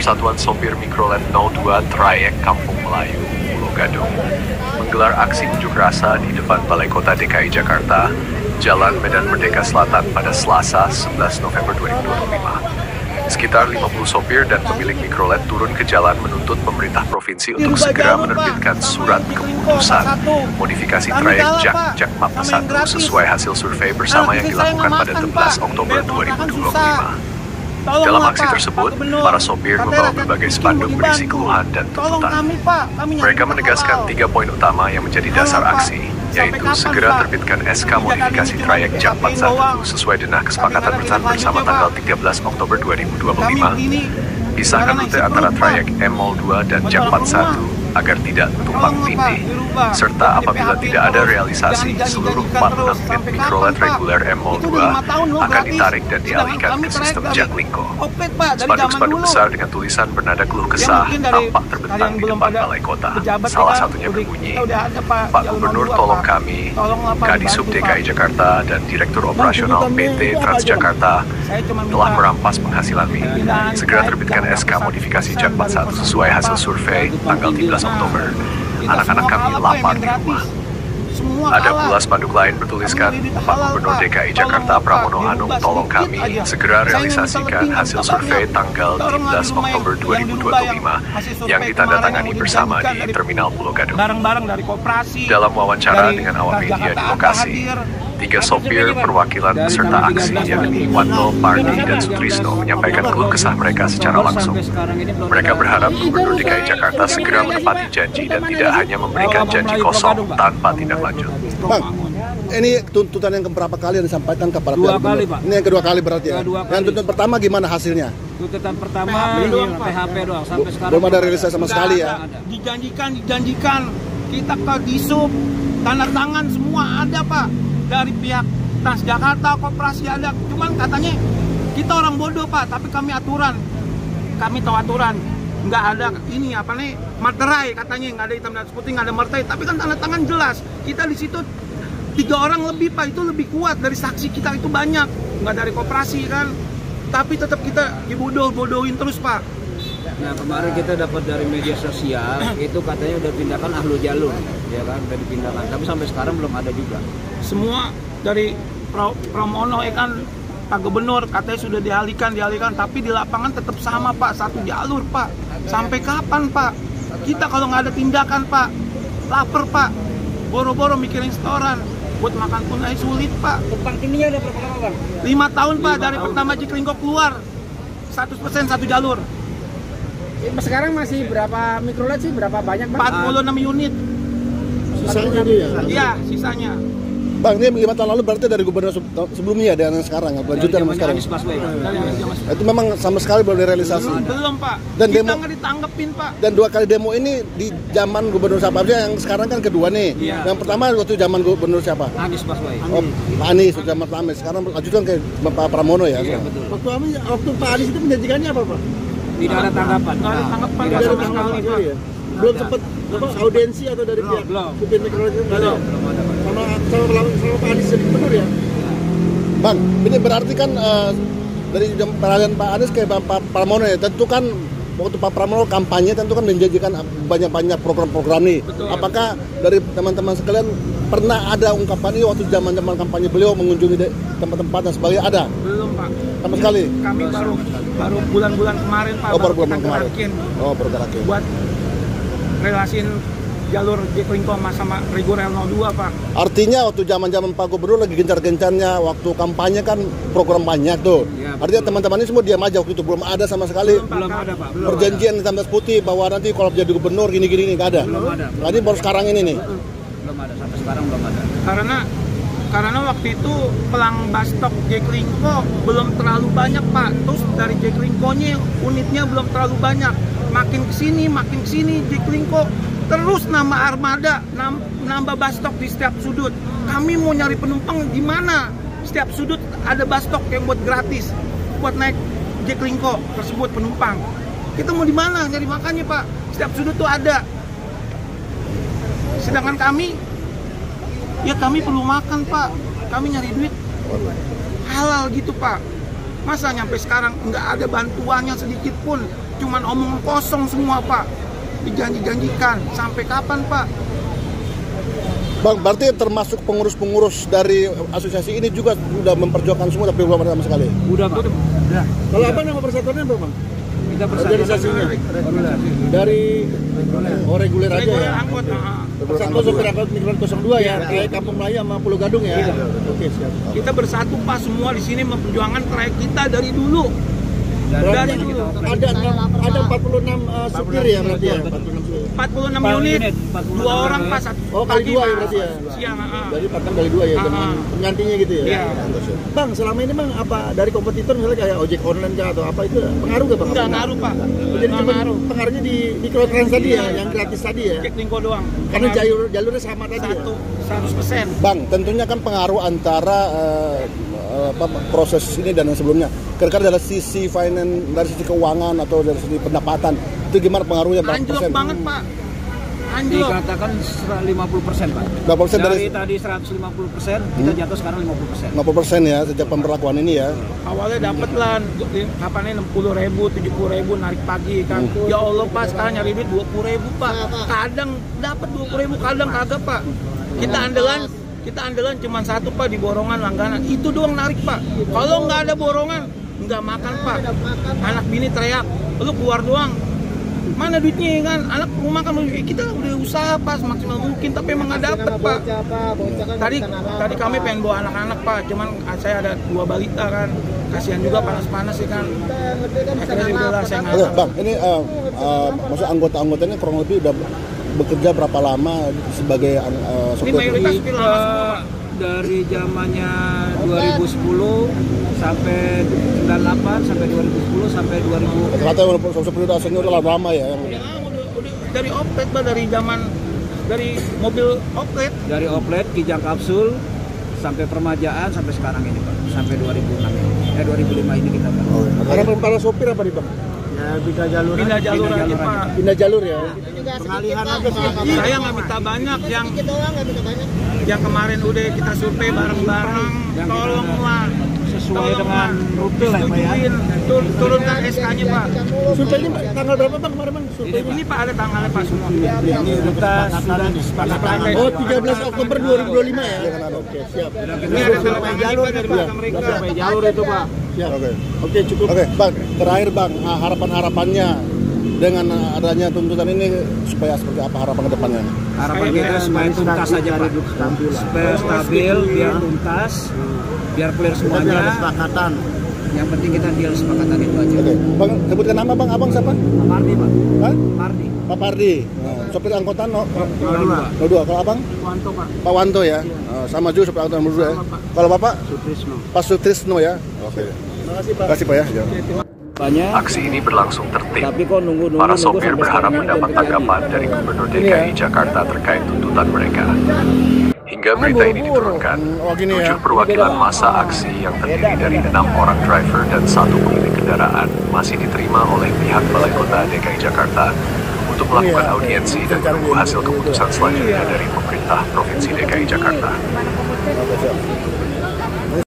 Persatuan Sopir Mikrolet 02 Trayek Kampung Melayu, Pulau Gadung, menggelar aksi unjuk rasa di depan Balai Kota DKI Jakarta, Jalan Medan Merdeka Selatan pada Selasa 11 November 2025. Sekitar 50 sopir dan pemilik mikrolet turun ke jalan menuntut pemerintah provinsi untuk segera menerbitkan surat keputusan modifikasi trayek Jakmap 1 sesuai hasil survei bersama yang dilakukan pada 11 Oktober 2025. Dalam aksi tersebut, para sopir membawa berbagai spanduk berisi keluhan dan tuntutan. Mereka menegaskan 3 poin utama yang menjadi dasar aksi, yaitu segera terbitkan SK modifikasi trayek Jakmap 1 sesuai dengan kesepakatan bersama tanggal 13 Oktober 2025, pisahkan rute antara trayek M02 dan Jakmap 1 agar tidak tumpang tindih, serta apabila tidak ada realisasi, seluruh 46 unit mikrolet reguler M02 akan ditarik dan dialihkan ke sistem Jaklingko. Spanduk-spanduk besar dengan tulisan bernada keluh kesah tampak terbentang di depan balai kota. Salah satunya berbunyi, Pak Gubernur tolong kami, Kadisub DKI Jakarta dan Direktur Operasional PT Transjakarta telah merampas penghasilan kami. Segera terbitkan SK modifikasi Jakmap 1 sesuai hasil survei tanggal 13 Oktober. Anak-anak kami lapar di rumah. Ada pula spanduk lain bertuliskan, Pak Gubernur DKI Jakarta Pramono Anung tolong kami segera realisasikan hasil survei tanggal 13 Oktober 2025 yang ditandatangani bersama di Terminal Pulau Gadung. Dalam wawancara dengan awak media di lokasi, 3 sopir perwakilan peserta aksi yakni Wanto, Pardi, dan Sutrisno menyampaikan keluh kesah mereka secara langsung. Mereka berharap Gubernur DKI Jakarta segera menepati janji dan tidak hanya memberikan janji kosong tanpa tindak lanjut. Bang, ini tuntutan yang keberapa kali yang disampaikan kepada pihak kali, Pak. Ini yang kedua kali berarti ya? Yang tuntutan pertama gimana hasilnya? Tuntutan pertama PHP doang sampai sekarang. Belum ada realisasi sama sekali ya? Dijanjikan. Kita ke Disub, tanda tangan semua ada, Pak. Dari pihak Transjakarta, koperasi ada. Cuman katanya kita orang bodoh, Pak, tapi kami aturan. Kami tahu aturan. Nggak ada ini apa nih materai katanya, nggak ada hitam dan putih, nggak ada materai. Tapi kan tanda tangan jelas. Kita di situ 3 orang lebih, Pak, itu lebih kuat dari saksi kita itu banyak. Nggak dari koperasi kan. Tapi tetap kita dibodoh-bodohin terus, Pak. Nah, kemarin kita dapat dari media sosial itu katanya udah pindahkan ahlu jalur, ya kan, udah dipindahkan. Tapi sampai sekarang belum ada juga. Semua dari Pramono kan Pak Gubernur katanya sudah dialihkan, tapi di lapangan tetap sama, Pak, satu jalur, Pak. Sampai kapan, Pak? Kita kalau nggak ada tindakan, Pak, lapar, Pak, boro-boro mikirin setoran, buat makan pun aja sulit, Pak. Tumpang tindihnya udah berapa lama, Bang? 5 tahun, Pak, dari pertama Jaklingko keluar 100% satu jalur. Sekarang masih berapa mikrolet sih? Berapa banyak, Bang? 46 unit. Sisanya dia? Iya, sisanya. Bang, ini 5 tahun lalu berarti dari gubernur sebelumnya dan sekarang, lanjutan sama sekarang. Itu memang sama sekali belum direalisasi. Belum, Pak. Dan kita demo nggak ditanggepin, Pak. Dan 2 kali demo ini di zaman gubernur siapa aja? Yang sekarang kan kedua nih. Iya. Yang pertama waktu zaman gubernur siapa? Anies Baswedan. Oh, Pak Anies sudah pertama. Sekarang lanjutan ke Pak Pramono ya. Iya, betul. Waktu Pak Anies itu menjanjikannya apa, Pak? Tidak ada tanggapan. Nggak ada tanggapan, Tidak Pak, ada sama tanggapan. sekali, Pak. Ya. Belum sempat audiensi atau dari pihak supir mikrolet itu nggak ada. Sama Pak Anies jadi gubernur ya. Bang, ini berarti kan dari peralihan Pak Anies ke Pak Pramono ya. Tentu kan waktu Pak Pramono kampanye tentu kan menjanjikan banyak program-program nih. Betul. Apakah dari teman-teman sekalian pernah ada ungkapan ini waktu zaman kampanye beliau mengunjungi tempat-tempat dan sebagainya? Ada? Belum, Pak. Sama sekali? Kami baru bulan-bulan kemarin, Pak. Oh, baru bulan kita kemarin. gerakin Oh, bergerak ya. buat relasin jalur Jaklingko sama reguler 02, Pak. Artinya waktu zaman Pak Gubernur lagi gencar-gencarnya waktu kampanye kan program banyak tuh. Ya, artinya teman-teman ini semua diam aja waktu itu, belum ada sama sekali. Belum ada, Pak. Perjanjian hitam dan putih bahwa nanti kalau jadi gubernur gini-gini nggak ada. Belum ada. Tadi baru sekarang ini nih. Belum ada, sampai sekarang belum ada. Karena waktu itu pelang bastok Jaklingko belum terlalu banyak, Pak. Terus dari Jaklingko-nya unitnya belum terlalu banyak. Makin kesini Jaklingko terus nama armada, nambah bastok di setiap sudut. Kami mau nyari penumpang di mana? Setiap sudut ada bastok yang buat gratis, buat naik Jaklingko tersebut penumpang. Kita mau di mana nyari makannya, Pak? Setiap sudut tuh ada. Sedangkan kami perlu makan, Pak. Kami nyari duit halal gitu, Pak. Masa nyampe sekarang nggak ada bantuannya sedikit pun. cuman omong kosong semua Pak. Dijanji-janjikan. Sampai kapan Pak? Bang, berarti termasuk pengurus-pengurus dari asosiasi ini juga sudah memperjuangkan semua tapi belum ada sama sekali. Udah Pak. Kalau apa nama persatuannya apa, Bang? Kita persatuan Organisasinya dari reguler aja Reguler ya. anggota. Persatuan Sopir Angkot Migran 02 ya, trayek Kampung Melayu sama Pulau Gadung ya. Oke, siap. Kita bersatu Pak semua di sini memperjuangkan trayek kita dari dulu. Berarti Dari dulu. ada 46 supir ya berarti ya. 46 unit, 2 orang Pak. Oh, kali 2 ya berarti ya. Siang. Jadi partner kali 2 ya, dengan penggantinya gitu ya. Iya. Bang, selama ini Bang apa dari kompetitor misalnya kayak ojek online kah atau apa itu pengaruh gak Bang? Enggak ngaruh Pak. Jadi Nggak cuma ngaruh. pengaruhnya di Microtrans tadi ya, yang gratis tadi ya. Cek Lingko doang. Karena jalurnya sama tadi ya. 100%. Bang, tentunya kan pengaruh antara proses ini dan yang sebelumnya. Kira-kira dari sisi finance, dari sisi keuangan atau dari sisi pendapatan, itu gimana pengaruhnya berapa Anjlok persen? banget Pak. Anjlok. Dikatakan 50% Pak. Berapa persen Dari dari tadi 150%, kita jatuh sekarang 50%. 50% ya sejak pemberlakuan ini ya. Awalnya dapet lah, kapannya 60.000, 70.000 narik pagi kan. Ya Allah Pak, sekarang nyari duit 20.000 Pak. Kadang dapat 20.000, kadang kagak Pak. Kita andalan cuma satu Pak di borongan langganan. Itu doang narik Pak. Kalau nggak ada borongan, nggak makan Pak. Anak bini teriak, lu keluar doang. Mana duitnya kan? Anak rumah kan kita udah usaha Pak semaksimal mungkin, tapi emang nggak dapet Pak. Tadi kami pengen bawa anak-anak Pak, cuman saya ada 2 balita kan. Kasihan juga panas-panas sih kan. Akhirnya udahlah saya Oke, ngangkat. Bang, ini maksud anggota-anggotanya kurang lebih udah bekerja berapa lama sebagai Ini sopir? mayoritas supir lama semua Pak. Dari zamannya 2010 sampai 98 sampai 2010 sampai 2000. Rata-rata sopir udah aslinya udah lama ya. Ya, udah dari oplet Pak, dari mobil oplet. Dari oplet, kijang kapsul sampai permajaan sampai sekarang ini Pak. Sampai 2006 ini. 2005 ini kita Pak. Harapan para sopir apa nih Bang? Ya pindah jalur. Pindah jalur aja Pak. Pindah jalur ya. Pengalihan aja sih. Saya nggak minta banyak, yang kemarin udah kita survei bareng-bareng, tolonglah Sesuai dengan rute lah Pak ya. disetujuin, turunkan SK-nya Pak. Survei ini tanggal berapa Bang kemarin Bang? Survei ini. Ini Pak ada tanggalnya Pak semua. Ini kita sudah disepakati. Oh, 13 Oktober 2025 ya. Oke, siap. Ini ada survei jalur dari mereka. Survei jalur itu Pak. Siap. Oke. Oke, cukup. Oke, Bang, terakhir Bang, harapan-harapannya dengan adanya tuntutan ini supaya seperti apa harapan ke depannya? Harapan kita supaya tuntas saja Pak. Supaya stabil, biar tuntas, biar clear semuanya. Yang penting kita deal kesepakatan itu aja. Oke, Bang, sebutkan nama Bang, abang siapa? Mardi Pak. Hah? Mardi. Pak Pardi, sopir angkutan nomor 2. Kalau abang? Wanto Pak. Pak Wanto ya. Sama juga sopir angkutan nomor 2 ya. Kalau Bapak? Sutrisno. Pak Sutrisno ya. Oke. Terima kasih Pak ya. Banyak. Aksi ini berlangsung tertib. Tapi kok nunggu Para sopir sampai berharap sekarang mendapat belum terjadi. tanggapan dari Gubernur DKI Jakarta terkait tuntutan mereka. Hingga berita ini diturunkan, Oh, gini ya. 7 perwakilan masa aksi yang terdiri dari 6 orang driver dan 1 pemilik kendaraan masih diterima oleh pihak Balai Kota DKI Jakarta untuk melakukan audiensi dan menunggu hasil keputusan selanjutnya dari pemerintah Provinsi DKI Jakarta. Oke, siap.